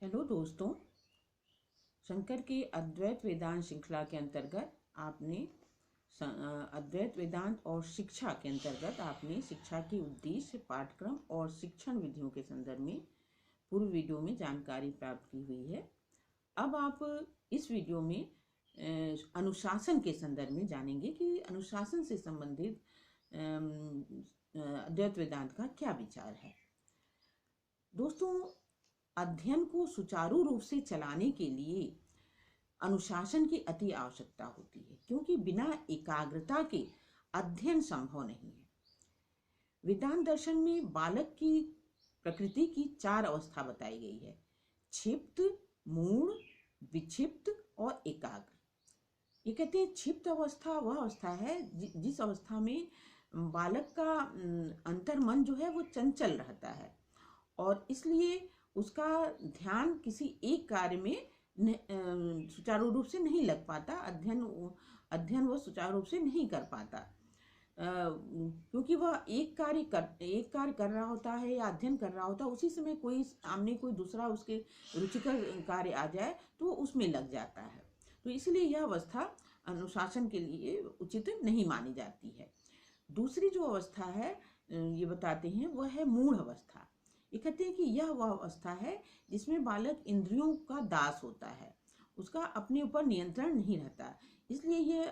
Hello दोस्तों, शंकर की अद्वैत वेदांत श्रृंखला के अंतर्गत आपने अद्वैत वेदांत और शिक्षा के अंतर्गत आपने शिक्षा की उद्देश्य, पाठ्यक्रम और शिक्षण विधियों के संदर्भ में पूर्व वीडियो में जानकारी प्राप्त की हुई है। अब आप इस वीडियो में अनुशासन के संदर्भ में जानेंगे कि अनुशासन से संबंधित अद्वैत वेदांत का क्या विचार है। दोस्तों, अध्ययन को सुचारू रूप से चलाने के लिए अनुशासन की अति आवश्यकता होती है, क्योंकि बिना एकाग्रता के अध्ययन संभव नहीं है। वेदांत दर्शन में बालक की प्रकृति की 4 अवस्था बताई गई है: क्षिप्त, मूढ़, विक्षिप्त और एकाग्र। ये कहते हैं क्षिप्त अवस्था वह अवस्था है जिस अवस्था में बालक का अंतर्मन जो है वो चंचल रहता है और इसलिए उसका ध्यान किसी एक कार्य में सुचारू रूप से नहीं लग पाता। अध्ययन वो सुचारू रूप से नहीं कर पाता, क्योंकि वह एक कार्य कर रहा होता है या अध्ययन कर रहा होता है, उसी समय कोई दूसरा उसके रुचिकर कार्य आ जाए तो उसमें लग जाता है। तो इसलिए यह अवस्था अनुशासन के लिए उचित नहीं मानी जाती है। दूसरी जो अवस्था है ये बताते हैं वह है मूढ़ अवस्था। ये कहते हैं कि यह वह अवस्था है जिसमें बालक इंद्रियों का दास होता है, उसका अपने ऊपर नियंत्रण नहीं रहता। इसलिए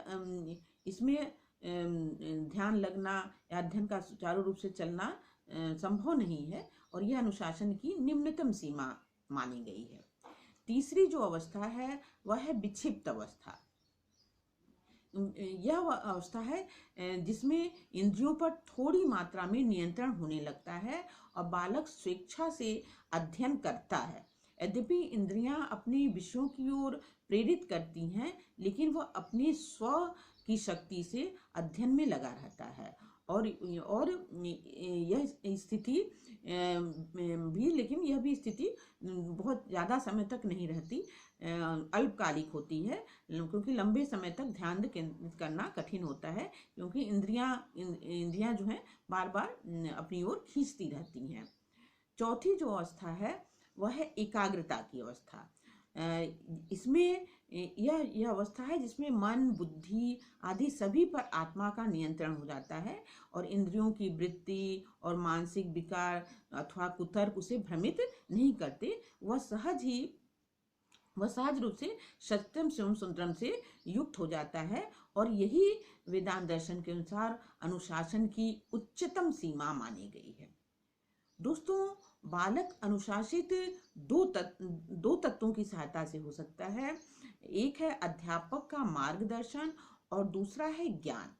इसमें ध्यान लगना या अध्ययन का सुचारू रूप से चलना संभव नहीं है और यह अनुशासन की निम्नतम सीमा मानी गई है। तीसरी जो अवस्था है वह है विक्षिप्त अवस्था। यह अवस्था है जिसमें इंद्रियों पर थोड़ी मात्रा में नियंत्रण होने लगता है और बालक स्वेच्छा से अध्ययन करता है। यद्यपि इंद्रियां अपने विषयों की ओर प्रेरित करती हैं, लेकिन वह अपने स्व की शक्ति से अध्ययन में लगा रहता है और यह स्थिति लेकिन यह भी स्थिति बहुत ज़्यादा समय तक नहीं रहती, अल्पकालिक होती है, क्योंकि लंबे समय तक ध्यान केंद्रित करना कठिन होता है, क्योंकि इंद्रियां जो हैं बार बार अपनी ओर खींचती रहती हैं। चौथी जो अवस्था है वह है एकाग्रता की अवस्था। इसमें यह अवस्था है जिसमें मन, बुद्धि आदि सभी पर आत्मा का नियंत्रण हो जाता है और इंद्रियों की वृत्ति और मानसिक विकार अथवा कुतर्क उसे भ्रमित नहीं करते। वह सहज रूप से सत्यम शिवम सुंदरम से युक्त हो जाता है और यही वेदांत दर्शन के अनुसार अनुशासन की उच्चतम सीमा मानी गई है। दोस्तों, बालक अनुशासित दो तत्वों की सहायता से हो सकता है। एक है अध्यापक का मार्गदर्शन और दूसरा है ज्ञान।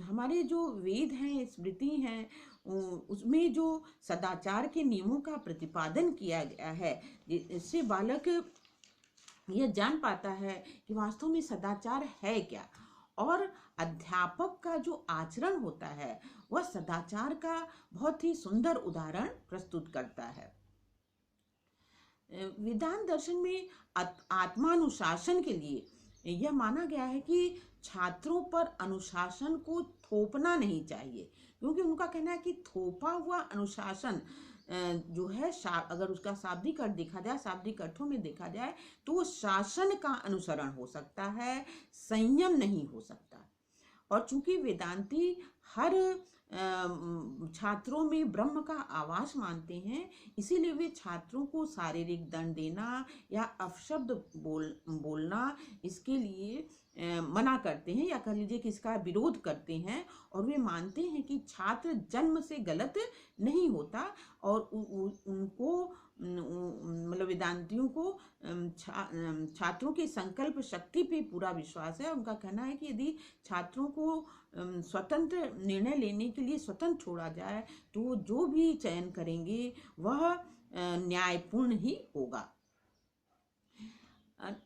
हमारे जो वेद हैं, स्मृति हैं, उसमें जो सदाचार के नियमों का प्रतिपादन किया गया है, इससे बालक यह जान पाता है कि वास्तव में सदाचार है क्या, और अध्यापक का जो आचरण होता है वह सदाचार का बहुत ही सुंदर उदाहरण प्रस्तुत करता है। वेदांत दर्शन में आत्मानुशासन के लिए यह माना गया है कि छात्रों पर अनुशासन को थोपना नहीं चाहिए, क्योंकि उनका कहना है कि थोपा हुआ अनुशासन जो है, अगर उसका शाब्दिक अर्थ देखा जाए, शाब्दिक अर्थों में देखा जाए, तो वो शासन का अनुसरण हो सकता है, संयम नहीं हो सकता। और चूंकि वेदांती हर छात्रों में ब्रह्म का आवास मानते हैं, इसीलिए वे छात्रों को शारीरिक दंड देना या अपशब्द बोलना इसके लिए मना करते हैं, या कह लीजिए कि इसका विरोध करते हैं। और वे मानते हैं कि छात्र जन्म से गलत नहीं होता और उनको मतलब वेदांतियों को छात्रों की संकल्प शक्ति पे पूरा विश्वास है। उनका कहना है कि यदि छात्रों को स्वतंत्र निर्णय लेने के लिए स्वतंत्र छोड़ा जाए तो जो भी चयन करेंगे वह न्यायपूर्ण ही होगा।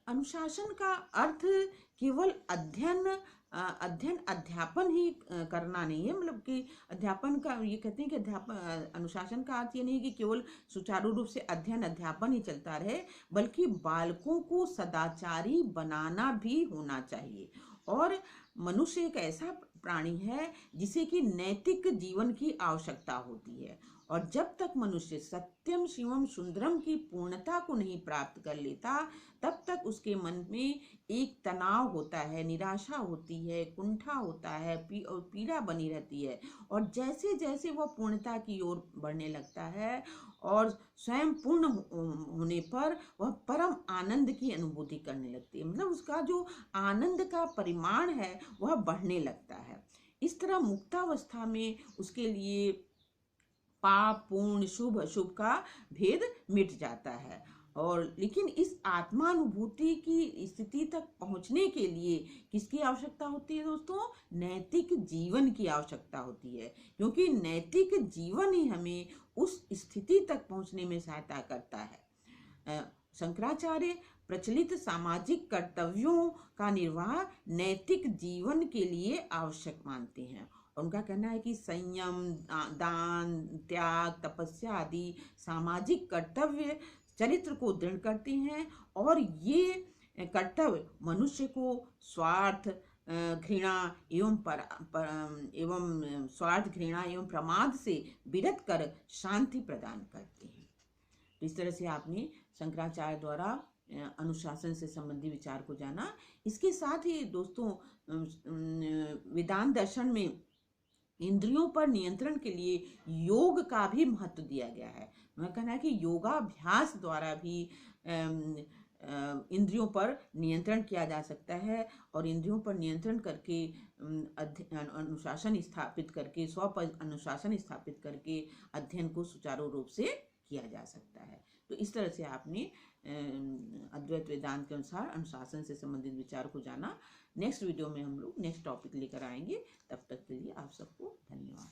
अनुशासन का अर्थ केवल अध्यापन ही करना नहीं है। मतलब कि अध्यापन का, ये कहते हैं कि अनुशासन का अर्थ ये नहीं कि केवल सुचारू रूप से अध्यापन ही चलता रहे, बल्कि बालकों को सदाचारी बनाना भी होना चाहिए। और मनुष्य एक ऐसा प्राणी है जिसे कि नैतिक जीवन की आवश्यकता होती है और जब तक मनुष्य सत्यम शिवम सुंदरम की पूर्णता को नहीं प्राप्त कर लेता, तब तक उसके मन में एक तनाव होता है, निराशा होती है, कुंठा होता है, और पीड़ा बनी रहती है। और जैसे जैसे वह पूर्णता की ओर बढ़ने लगता है और स्वयं पूर्ण होने पर वह परम आनंद की अनुभूति करने लगती है, मतलब उसका जो आनंद का परिमाण है वह बढ़ने लगता है। इस तरह मुक्तावस्था में उसके लिए पाप पूर्ण शुभ अशुभ का भेद मिट जाता है। और लेकिन इस आत्मानुभूति की स्थिति तक पहुंचने के लिए किसकी आवश्यकता होती है दोस्तों? नैतिक जीवन की आवश्यकता होती है, क्योंकि नैतिक जीवन ही हमें उस स्थिति तक पहुंचने में सहायता करता है। शंकराचार्य प्रचलित सामाजिक कर्तव्यों का निर्वाह नैतिक जीवन के लिए आवश्यक मानते हैं। उनका कहना है कि संयम, दान, त्याग, तपस्या आदि सामाजिक कर्तव्य चरित्र को दृढ़ करते हैं, और ये कर्तव्य मनुष्य को स्वार्थ, घृणा एवं स्वार्थ, घृणा एवं प्रमाद से विरत कर शांति प्रदान करते हैं। तो इस तरह से आपने शंकराचार्य द्वारा अनुशासन से संबंधित विचार को जाना। इसके साथ ही दोस्तों वेदांत दर्शन में इंद्रियों पर नियंत्रण के लिए योग का भी महत्व दिया गया है। मैं कहना है कि योगाभ्यास द्वारा भी इंद्रियों पर नियंत्रण किया जा सकता है, और इंद्रियों पर नियंत्रण करके अनुशासन स्थापित करके, स्व अनुशासन स्थापित करके अध्ययन को सुचारू रूप से किया जा सकता है। तो इस तरह से आपने अद्वैत वेदांत के अनुसार अनुशासन से संबंधित विचार को जाना। नेक्स्ट वीडियो में हम लोग नेक्स्ट टॉपिक लेकर आएंगे। तब तक के लिए आप सबको धन्यवाद।